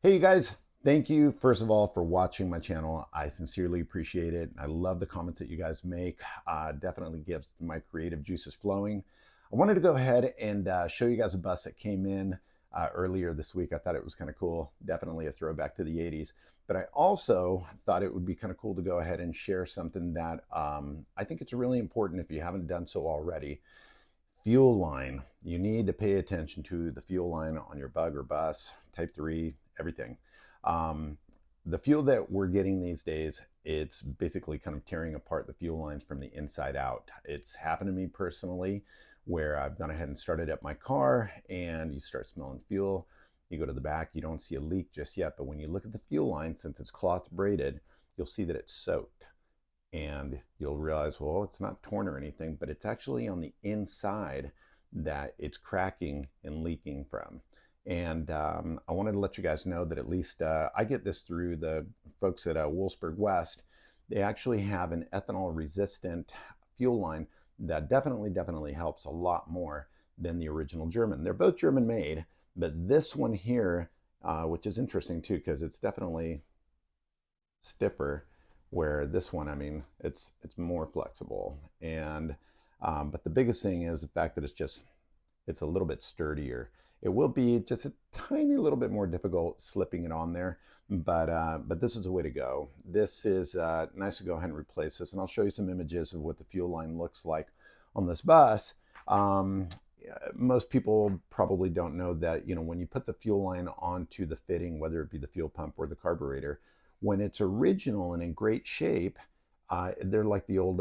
Hey, you guys. Thank you, first of all, for watching my channel. I sincerely appreciate it. I love the comments that you guys make. Definitely gets my creative juices flowing. I wanted to go ahead and show you guys a bus that came in earlier this week. I thought it was kind of cool. Definitely a throwback to the 80s. But I also thought it would be kind of cool to go ahead and share something that I think it's really important if you haven't done so already. Fuel line. You need to pay attention to the fuel line on your bug or bus, type 3, everything. Um, the fuel that we're getting these days, it's basically kind of tearing apart the fuel lines from the inside out. It's happened to me personally where I've gone ahead and started up my car and you start smelling fuel. You go to the back, you don't see a leak just yet, but when you look at the fuel line, since it's cloth braided, you'll see that it's soaked and you'll realize, well, it's not torn or anything, but it's actually on the inside that it's cracking and leaking from. And I wanted to let you guys know that at least I get this through the folks at Wolfsburg West. They actually have an ethanol resistant fuel line that definitely helps a lot more than the original German. They're both German made, but this one here, which is interesting too, because it's definitely stiffer, where this one, I mean, it's more flexible. And but the biggest thing is the fact that it's a little bit sturdier. It will be just a tiny little bit more difficult slipping it on there, but this is the way to go. This is nice to go ahead and replace this, and I'll show you some images of what the fuel line looks like on this bus. Most people probably don't know that, when you put the fuel line onto the fitting, whether it be the fuel pump or the carburetor, when it's original and in great shape, they're like the old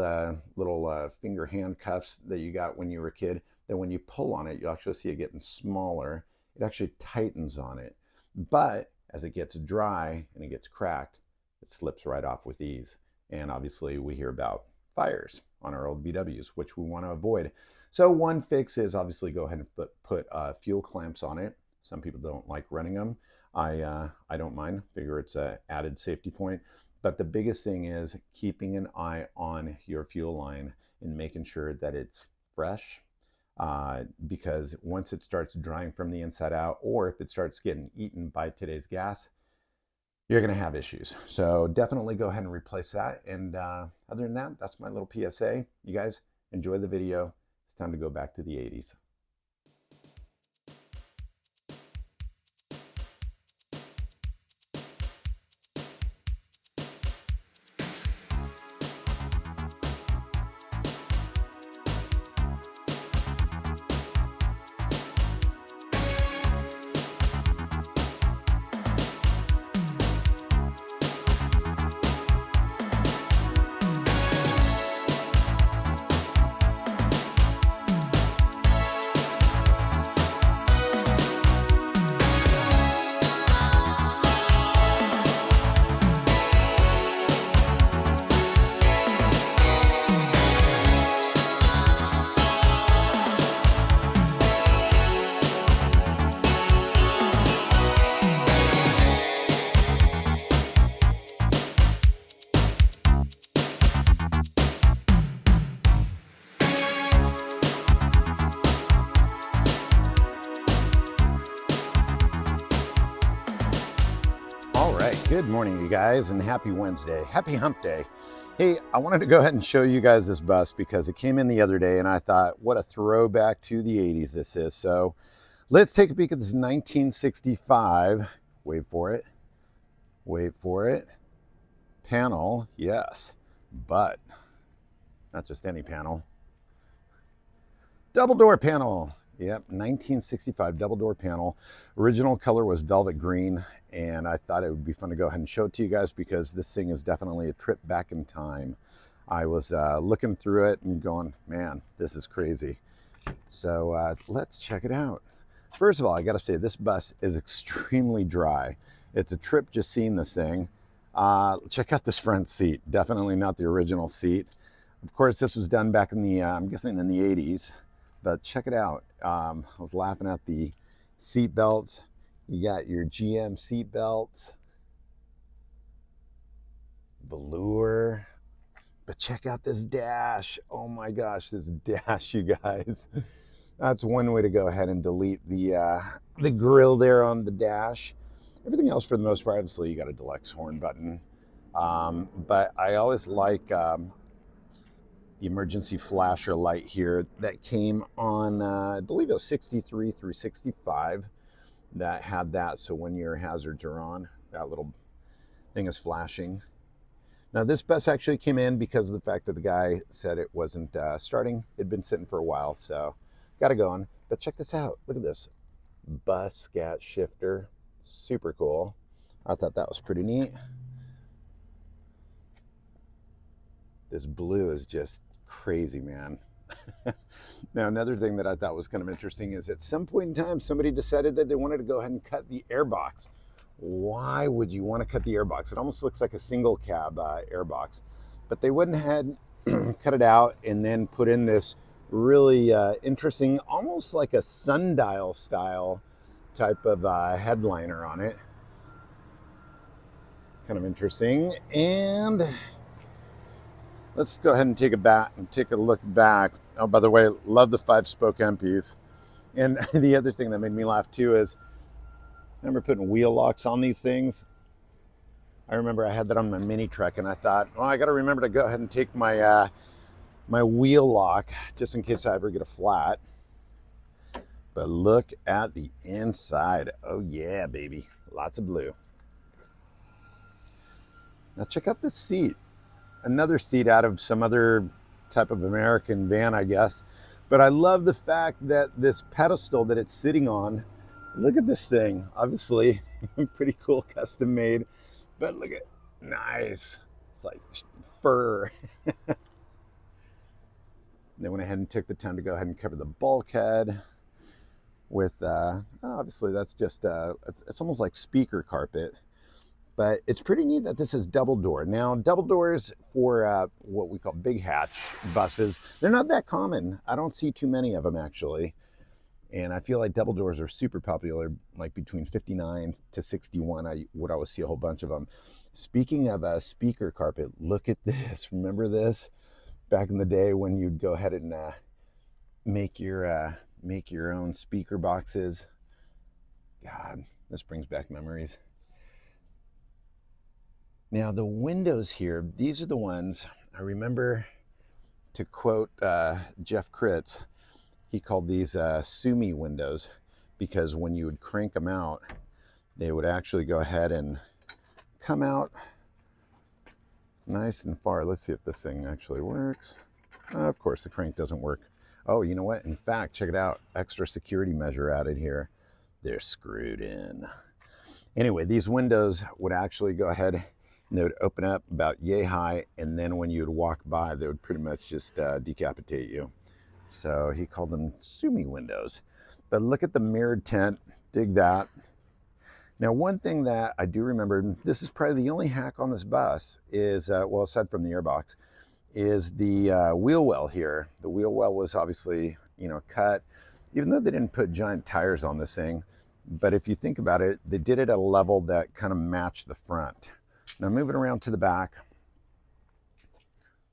little finger handcuffs that you got when you were a kid, that when you pull on it, you actually see it getting smaller. It actually tightens on it. But as it gets dry and it gets cracked, it slips right off with ease. And obviously we hear about fires on our old VWs, which we want to avoid. So one fix is obviously go ahead and put fuel clamps on it. Some people don't like running them. I don't mind. Figure it's an added safety point. But the biggest thing is keeping an eye on your fuel line and making sure that it's fresh. Because once it starts drying from the inside out, or if it starts getting eaten by today's gas, you're going to have issues. So definitely go ahead and replace that. And other than that, that's my little PSA. You guys enjoy the video. It's time to go back to the 80s. All right, good morning, you guys, and happy Wednesday. Happy hump day. Hey, I wanted to go ahead and show you guys this bus because it came in the other day and I thought, what a throwback to the 80s this is. So let's take a peek at this 1965, wait for it, panel, yes, but not just any panel. Double door panel. Yep, 1965 double door panel. Original color was velvet green, and I thought it would be fun to go ahead and show it to you guys because this thing is definitely a trip back in time. I was looking through it and going, man, this is crazy. So let's check it out. First of all, I gotta say this bus is extremely dry. It's a trip just seeing this thing. Check out this front seat. Definitely not the original seat. Of course, this was done back in the, I'm guessing in the 80s. But check it out. I was laughing at the seat belts. You got your GM seat belts, velour. But check out this dash. Oh my gosh, this dash, you guys. That's one way to go ahead and delete the grill there on the dash. Everything else, for the most part, obviously you got a deluxe horn button. But I always like the emergency flasher light here that came on, I believe it was 63 through 65 that had that. So when your hazards are on, that little thing is flashing. Now this bus actually came in because of the fact that the guy said it wasn't starting. It'd been sitting for a while, so got it going. But check this out. Look at this bus scat shifter. Super cool. I thought that was pretty neat. This blue is just crazy, man. Now, another thing that I thought was kind of interesting is at some point in time, somebody decided that they wanted to go ahead and cut the airbox. Why would you want to cut the airbox? It almost looks like a single cab airbox, but they went ahead, cut it out, and then put in this really interesting, almost like a sundial style type of headliner on it. Kind of interesting. And let's go ahead and take a look back. Oh, by the way, love the 5-spoke MPs. And the other thing that made me laugh too is, I remember putting wheel locks on these things. I remember I had that on my mini truck, and I thought, well, I got to remember to go ahead and take my my wheel lock just in case I ever get a flat. But look at the inside. Oh yeah, baby, lots of blue. Now check out this seat. Another seat out of some other type of American van, I guess. But I love the fact that this pedestal that it's sitting on, look at this thing. Obviously, pretty cool, custom made. But look at, nice. It's like fur. They went ahead and took the time to go ahead and cover the bulkhead with, obviously that's just, it's almost like speaker carpet. But it's pretty neat that this is double door. Now, double doors for what we call big hatch buses, they're not that common. I don't see too many of them, actually. And I feel like double doors are super popular, like between 59 to 61. I would always see a whole bunch of them. Speaking of speaker carpet, look at this. Remember this? Back in the day when you'd go ahead and make your own speaker boxes. God, this brings back memories. Now the windows here, these are the ones I remember, to quote Jeff Kritz, he called these Sumi windows, because when you would crank them out, they would actually go ahead and come out nice and far. Let's see if this thing actually works. Of course, the crank doesn't work. Oh, you know what? In fact, check it out. Extra security measure added here. They're screwed in. Anyway, these windows would actually go ahead and they would open up about yay high, and then when you'd walk by, they would pretty much just decapitate you. So he called them Sumi windows. But look at the mirrored tent. Dig that. Now, one thing that I do remember, this is probably the only hack on this bus, is, well, aside from the airbox, is the wheel well here. The wheel well was obviously, you know, cut, even though they didn't put giant tires on this thing. But if you think about it, they did it at a level that kind of matched the front. Now, moving around to the back,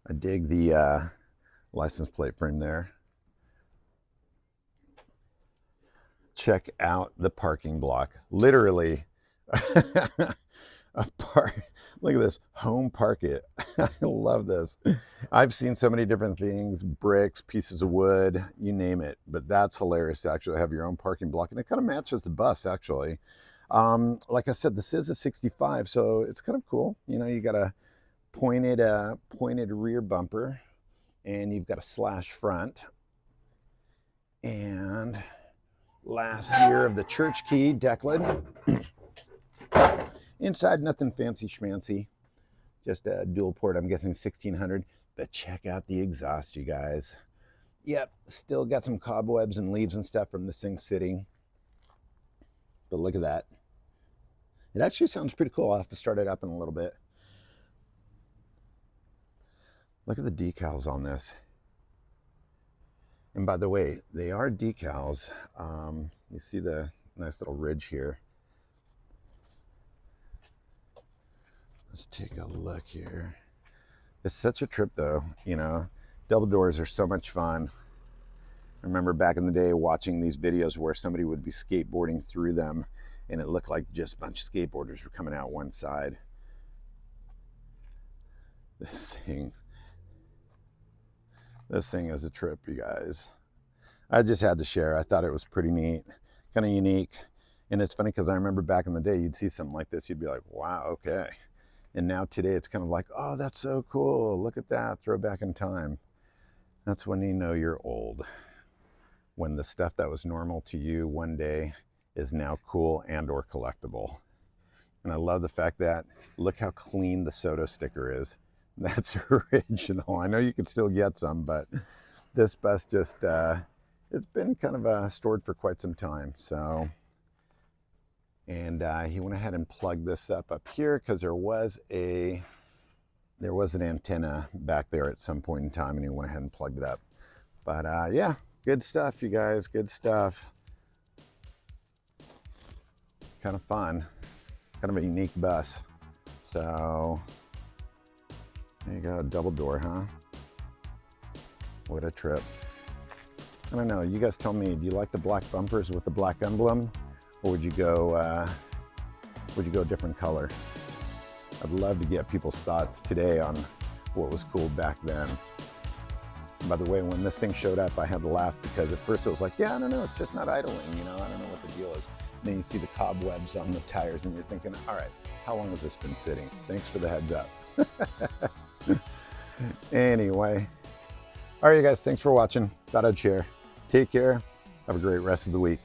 I dig the license plate frame there. Check out the parking block. Literally, look at this, home park it. I love this. I've seen so many different things, bricks, pieces of wood, you name it, but that's hilarious to actually have your own parking block, and it kind of matches the bus, actually. Like I said, this is a 65, so it's kind of cool. You know, you got a pointed rear bumper, and you've got a slash front, and last year of the church key deck lid. Inside, nothing fancy schmancy, just a dual port, I'm guessing 1600. But check out the exhaust, you guys. Yep, still got some cobwebs and leaves and stuff from this thing sitting, but look at that. It actually sounds pretty cool. I'll have to start it up in a little bit. Look at the decals on this. And by the way, they are decals. You see the nice little ridge here. Let's take a look here. It's such a trip though, you know. Double doors are so much fun. I remember back in the day watching these videos where somebody would be skateboarding through them, and it looked like just a bunch of skateboarders were coming out one side. This thing is a trip, you guys. I just had to share. I thought it was pretty neat, kind of unique. And it's funny because I remember back in the day, you'd see something like this, you'd be like, wow, okay. And now today it's kind of like, oh, that's so cool. Look at that, throwback in time. That's when you know you're old. When the stuff that was normal to you one day is now cool and or collectible. And I love the fact that, look how clean the Soto sticker is. That's original. I know you can still get some, but this bus just, it's been kind of stored for quite some time. So, and he went ahead and plugged this up here because there was an antenna back there at some point in time, and he went ahead and plugged it up. But yeah, good stuff, you guys, good stuff. Kind of fun, kind of a unique bus. So there you go, double door, huh? What a trip. I don't know, you guys tell me, do you like the black bumpers with the black emblem, or would you go a different color? I'd love to get people's thoughts today on what was cool back then. And by the way, when this thing showed up, I had to laugh because at first it was like, yeah, I don't know, it's just not idling, you know, I don't know what the deal is. And then you see the cobwebs on the tires and you're thinking, all right, how long has this been sitting? Thanks for the heads up. Anyway, all right, you guys, thanks for watching. Thought I'd share. Take care. Have a great rest of the week.